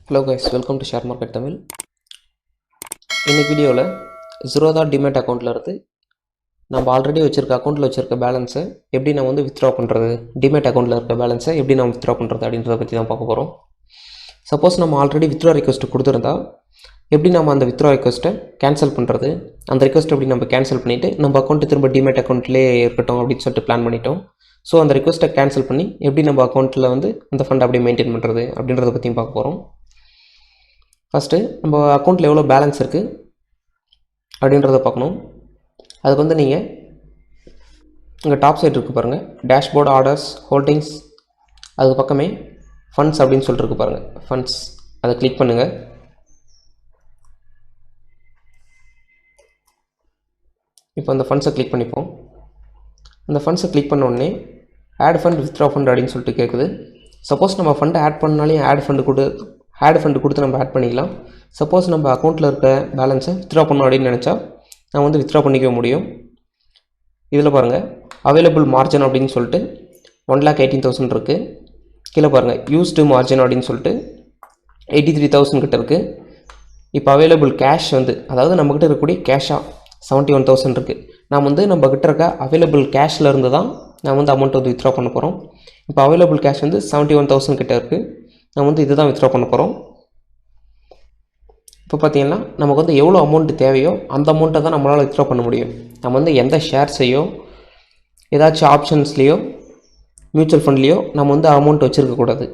Hello guys, welcome to Share Market Tamil. இன்னைக்கு வீடியோவில் Zerodha Demat அக்கௌண்ட்டில் இருந்து நம்ம ஆல்ரெடி வச்சுருக்க அக்கௌண்ட்டில் வச்சுருக்க பேலன்ஸை எப்படி நம்ம வந்து வித்ட்ரா பண்ணுறது, டிமேட் அக்கௌண்ட்டில் இருக்க பேலன்ஸை எப்படி நம்ம வித்ட்ரா பண்ணுறது அப்படின்றத பற்றி தான் பார்க்க போகிறோம். சப்போஸ் நம்ம ஆல்ரெடி வித்ட்ரா ரிக்வெஸ்ட் கொடுத்துருந்தா எப்படி நம்ம அந்த வித்ட்ரா ரிக்வெஸ்ட்டை கேன்சல் பண்ணுறது, அந்த ரிக்வெஸ்ட் எப்படி நம்ம கேன்சல் பண்ணிவிட்டு நம்ம அக்கௌண்ட்டு திரும்ப டிமேட் அக்கௌண்ட்லேயே இருக்கட்டும் அப்படின்னு சொல்லிட்டு பிளான் பண்ணிட்டோம். ஸோ அந்த ரிக்வெஸ்ட்டை கேன்சல் பண்ணி எப்படி நம்ம அக்கௌண்ட்டில் வந்து அந்த ஃபண்ட் அப்படியே மெயின்டைன் பண்ணுறது அப்படின்றத பற்றியும் பார்க்க போகிறோம். ஃபஸ்ட்டு நம்ம அக்கௌண்ட்டில் எவ்வளோ பேலன்ஸ் இருக்குது அப்படின்றத பார்க்கணும். அதுக்கு வந்து நீங்கள் இங்கே டாப் சைட் இருக்குது பாருங்கள், டேஷ்போர்டு, ஆர்டர்ஸ், ஹோல்டிங்ஸ், அதுக்கு பக்கமே ஃபண்ட்ஸ் அப்படின்னு சொல்லிட்டு இருக்கு பாருங்கள், ஃபண்ட்ஸ், அதை கிளிக் பண்ணுங்கள். இப்போ அந்த ஃபண்ட்ஸை கிளிக் பண்ணிப்போம். அந்த ஃபண்ட்ஸை கிளிக் பண்ண உடனே ஆட் ஃபண்ட், வித்ட்ரா ஃபண்ட் அப்படின்னு சொல்லிட்டு கேட்குது. சப்போஸ் நம்ம ஃபண்டை ஆட் பண்ணாலே ஆட் ஃபண்டு கொடுத்து நம்ம ஆட் பண்ணிக்கலாம். சப்போஸ் நம்ம அக்கௌண்ட்டில் இருக்க பேலன்ஸை வித்ட்ரா பண்ணணும் அப்படின்னு நினச்சா நான் வந்து வித்ட்ரா பண்ணிக்க முடியும். இதில் பாருங்கள், அவைலபிள் மார்ஜின் அப்படின்னு சொல்லிட்டு 1,18,000 இருக்குது. கீழே பாருங்கள், யூஸ்டு மார்ஜின் அப்படின்னு சொல்லிட்டு 83,000 கிட்ட இருக்குது. இப்போ அவைலபிள் கேஷ் வந்து, அதாவது நம்மக்கிட்ட இருக்கக்கூடிய கேஷாக 71,000 இருக்குது. நாம் வந்து நம்மக்கிட்ட இருக்க அவைலபிள் கேஷில் இருந்து தான் நான் வந்து அமௌண்ட் வந்து வித்ட்ரா பண்ண போகிறோம். இப்போ அவைலபிள் கேஷ் வந்து 71,000 கிட்ட இருக்குது. நம்ம வந்து இது தான் வித்ட்ரா பண்ண போகிறோம். இப்போ பார்த்தீங்கன்னா நமக்கு வந்து எவ்வளோ அமௌண்ட்டு தேவையோ அந்த அமௌண்ட்டை தான் நம்மளால் வித்ட்ரா பண்ண முடியும். நம்ம வந்து எந்த ஷேர்ஸையோ ஏதாச்சும் ஆப்ஷன்ஸ்லேயோ மியூச்சுவல் ஃபண்ட்லேயோ நம்ம வந்து அமௌண்ட் வச்சுருக்கக்கூடாது.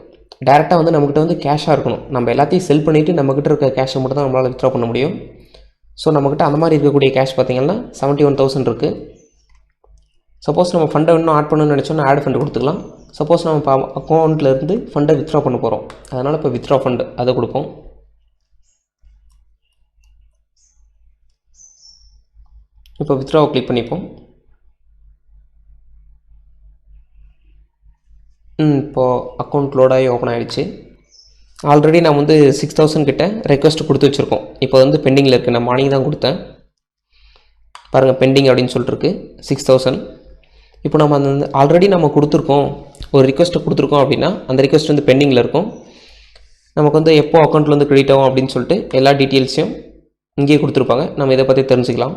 டேரெக்டாக வந்து நம்மக்கிட்ட வந்து கேஷாக இருக்கணும். நம்ம எல்லாத்தையும் செல் பண்ணிவிட்டு நம்மக்கிட்ட இருக்க கேஷை மட்டும் தான் நம்மளால் வித்ட்ரா பண்ண முடியும். ஸோ நம்மக்கிட்ட அந்த மாதிரி இருக்கக்கூடிய கேஷ் பார்த்திங்கன்னா 71,000 இருக்குது. சப்போஸ் நம்ம ஃபண்டை இன்னும் ஆட் பண்ணணும்னு நினச்சோன்னா ஆட் ஃபண்டு கொடுத்துக்கலாம். சப்போஸ் நம்ம இப்போ அக்கௌண்ட்டில் இருந்து ஃபண்டை வித்ட்ரா பண்ண போகிறோம், அதனால் இப்போ வித்ட்ரா ஃபண்டு அதை கொடுப்போம். இப்போ வித்ட்ராவை கிளிக் பண்ணிப்போம். இப்போது அக்கௌண்ட் லோடாகி ஓப்பன் ஆகிடுச்சு. ஆல்ரெடி நான் வந்து 6,000 கிட்ட ரெக்வஸ்ட் கொடுத்து வச்சுருக்கோம். இப்போ வந்து பெண்டிங்கில் இருக்குது. நான் மார்னிங் தான் கொடுத்தேன் பாருங்கள், பெண்டிங் அப்படின்னு சொல்லிட்டுருக்கு 6,000. இப்போ நம்ம அந்த ஆல்ரெடி நம்ம கொடுத்துருக்கோம், ஒரு ரிக்வெஸ்ட்டை கொடுத்துருக்கோம் அப்படின்னா அந்த ரிக்வெஸ்ட் வந்து பெண்டிங்கில் இருக்கும். நமக்கு வந்து எப்போ அக்கௌண்ட்டில் வந்து கிரெடிட் ஆகும் அப்படின்னு சொல்லிட்டு எல்லா டீட்டெயில்ஸையும் இங்கேயே கொடுத்துருப்பாங்க. நம்ம இதை பற்றி தெரிஞ்சுக்கலாம்.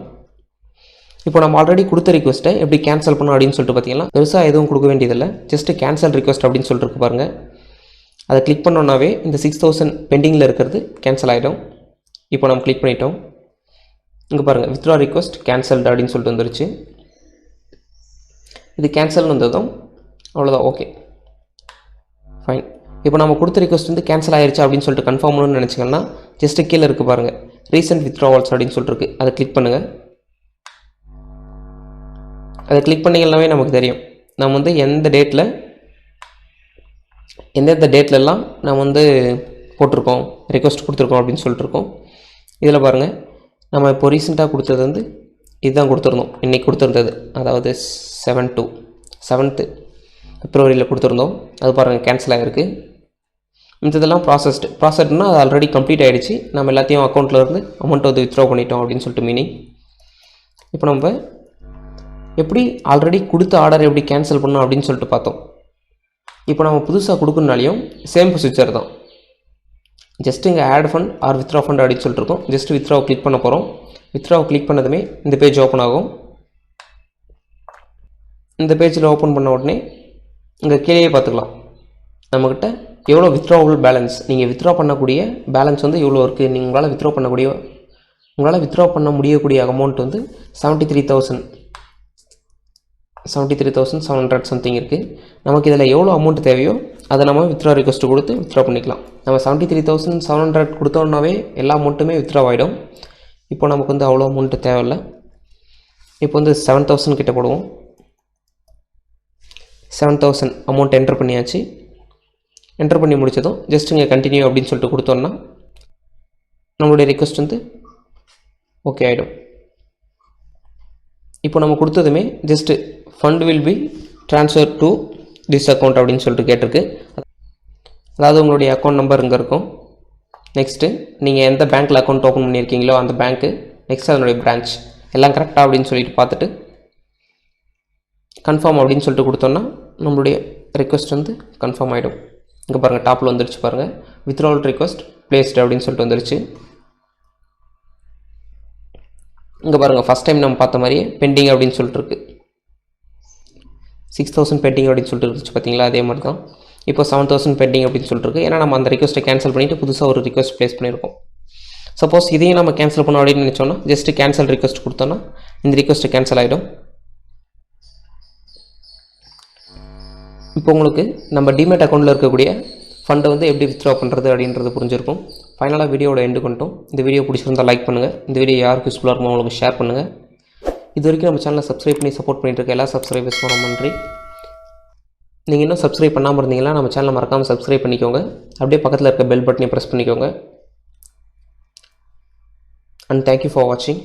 இப்போ நம்ம ஆல்ரெடி கொடுத்த ரிக்வெஸ்ட்டை எப்படி கேன்சல் பண்ணோம் அப்படின்னு சொல்லிட்டு பார்த்தீங்கன்னா பெருசாக எதுவும் கொடுக்க வேண்டியதில்லை. ஜஸ்ட்டு கேன்சல் ரிக்வெஸ்ட் அப்படின்னு சொல்லிட்டு இருக்கு பாருங்கள், அதை கிளிக் பண்ணோன்னாவே இந்த 6,000 பெண்டிங்கில் இருக்கிறது கேன்சல் ஆகிடும். இப்போ நம்ம கிளிக் பண்ணிட்டோம். இங்கே பாருங்கள், வித்ட்ரா ரிக்வெஸ்ட் கேன்சல்டு அப்படின்னு சொல்லிட்டு வந்துருச்சு. இது கேன்சல்னு வந்ததும் அவ்வளோதான், ஓகே ஃபைன். இப்போ நம்ம கொடுத்த ரிக்வெஸ்ட் வந்து கேன்சல் ஆயிடுச்சு அப்படின்னு சொல்லிட்டு கன்ஃபார்ம் பண்ணணும்னு நினச்சிங்கன்னா ஜஸ்ட்டு கீழே இருக்குது பாருங்கள், ரீசெண்ட் வித்ட்ராவல்ஸ் அப்படின்னு சொல்லிட்டு இருக்குது, அதை கிளிக் பண்ணுங்கள். அதை கிளிக் பண்ணிங்கன்னாவே நமக்கு தெரியும் நம்ம வந்து எந்தெந்த டேட்லலாம் நம்ம வந்து போட்டிருக்கோம், ரிக்வெஸ்ட் கொடுத்துருக்கோம் அப்படின்னு சொல்லிட்டு இருக்கோம். இதில் பாருங்கள், நம்ம இப்போ ரீசெண்டாக கொடுத்தது வந்து இதுதான் கொடுத்துருந்தோம். இன்றைக்கி கொடுத்துருந்தது, அதாவது 7th பிப்ரவரியில் கொடுத்துருந்தோம். அது பாருங்கள் கேன்சல் ஆகிருக்கு. இதெல்லாம் ப்ராசஸ்டுனா அது ஆல்ரெடி கம்ப்ளீட் ஆகிடுச்சு. நம்ம எல்லாத்தையும் அக்கௌண்ட்டில் இருந்து அமௌண்ட் வந்து வித்ட்ரா பண்ணிட்டோம் அப்படின்னு சொல்லிட்டு மீனிங். இப்போ நம்ம எப்படி ஆல்ரெடி கொடுத்த ஆர்டர் எப்படி கேன்சல் பண்ணோம் அப்படின்னு சொல்லிட்டு பார்த்தோம். இப்போ நம்ம புதுசாக கொடுக்கணுனாலையும் சேம் ப்ரொசீஜர் தான். ஜஸ்ட் இங்கே add fund or withdraw fund அப்படின்னு சொல்லிட்டு இருக்கோம். ஜஸ்ட் வித்ட்ராவை கிளிக் பண்ண போகிறோம். வித்ட்ராவை கிளிக் பண்ணதுமே இந்த பேஜ் ஓப்பன் ஆகும். இந்த பேஜில் ஓப்பன் பண்ண உடனே இங்கே கீழே பார்த்துக்கலாம் நம்மக்கிட்ட எவ்வளோ வித்ட்ராவபிள் பேலன்ஸ். நீங்கள் வித்ட்ரா பண்ணக்கூடிய பேலன்ஸ் வந்து இவ்வளோ இருக்குது. நீங்கள் உங்களால் வித்ட்ரா பண்ண முடியக்கூடிய அமௌண்ட் வந்து 73,700 சம்திங் இருக்குது. நமக்கு இதில் எவ்வளோ அமௌண்ட் தேவையோ அதை நம்ம வித்ட்ரா ரிக்வெஸ்ட் கொடுத்து வித்ட்ரா பண்ணிக்கலாம். நம்ம 73,700 கொடுத்தோன்னாவே எல்லா அமௌண்ட்டுமே வித்ட்ரா ஆகிடும். இப்போ நமக்கு வந்து அவ்வளோ அமௌண்ட்டு தேவையில்லை. இப்போ வந்து 7,000 கிட்ட போடுவோம். 7,000 அமௌண்ட் என்டர் பண்ணியாச்சு. என்டர் பண்ணி முடித்ததும் ஜஸ்ட் இங்கே கண்டினியூ அப்படின்னு சொல்லிட்டு கொடுத்தோன்னா நம்மளுடைய ரிக்வெஸ்ட் வந்து ஓகே ஆகிடும். இப்போ நம்ம கொடுத்ததுமே just fund will be transfer to this account அப்படின்னு சொல்லிட்டு கேட்டிருக்கு. அதாவது உங்களுடைய அக்கௌண்ட் நம்பர் இங்கே இருக்கும். நெக்ஸ்ட்டு நீங்கள் எந்த பேங்க்கில் அக்கௌண்ட் ஓப்பன் பண்ணியிருக்கீங்களோ அந்த பேங்க்கு, நெக்ஸ்ட் அதனுடைய பிரான்ச் எல்லாம் கரெக்டாக அப்படின்னு சொல்லிட்டு பார்த்துட்டு கன்ஃபார்ம் அப்படின்னு சொல்லிட்டு கொடுத்தோன்னா நம்மளுடைய ரிக்வெஸ்ட் வந்து கன்ஃபார்ம் ஆகிடும். இங்கே பாருங்கள் டாப்பில் வந்துடுச்சு பாருங்கள், வித்ட்ராவல் ரிக்வெஸ்ட் placed அப்படின்னு சொல்லிட்டு வந்துருச்சு. இங்கே பாருங்கள், ஃபஸ்ட் டைம் நம்ம பார்த்த மாதிரியே பெண்டிங் அப்படின்னு சொல்லிட்டு இருக்கு. 6000 பெண்டிங் அப்படின்னு சொல்லிட்டு இருந்துச்சு பார்த்தீங்களா, அதே மாதிரி தான் இப்போ 7000 பெண்டிங் அப்படின்னு சொல்லிட்டு இருக்கு. ஏன்னா நம்ம அந்த ரிக்வெஸ்ட்டை கேன்சல் பண்ணிவிட்டு புதுசாக ஒரு ரிக்வெஸ்ட் ப்ளேஸ் பண்ணியிருக்கோம். சப்போஸ் இதையும் நம்ம கேன்சல் பண்ணோம் அப்படின்னு நினச்சோன்னா ஜஸ்ட்டு கேன்சல் ரிக்வெஸ்ட் கொடுத்தோன்னா இந்த ரிக்வெஸ்ட்டு கேன்சல் ஆகிடும். இப்போ உங்களுக்கு நம்ம டிமேட் அக்கௌண்ட்டில் இருக்கக்கூடிய ஃபண்டை வந்து எப்படி வித்ட்ரா பண்ணுறது அப்படின்றது புரிஞ்சிருக்கும். ஃபைனலாக வீடியோட எண்டு பண்ணிட்டோம். இந்த வீடியோ பிடிச்சிருந்தால் லைக் பண்ணுங்கள். இந்த வீடியோ யாருக்கு யூஸ்ஃபுல்லாக இருக்குமோ உங்களுக்கு ஷேர் பண்ணுங்கள். இது வரைக்கும் நம்ம சேனலை சப்ஸ்கிரைப் பண்ணி சப்போர்ட் பண்ணிட்டு இருக்க எல்லா சப்ஸ்கிரைபர்ஸ்க்கும் ரொம்ப நன்றி. நீங்கள் இன்னும் சப்ஸ்கிரைப் பண்ணாமல் இருந்தீங்கன்னா நம்ம சேனலை மறக்காமல் சப்ஸ்கிரைப் பண்ணிக்கோங்க. அப்படியே பக்கத்தில் இருக்க பெல் பட்டனை ப்ரெஸ் பண்ணிக்கோங்க. And thank you for watching.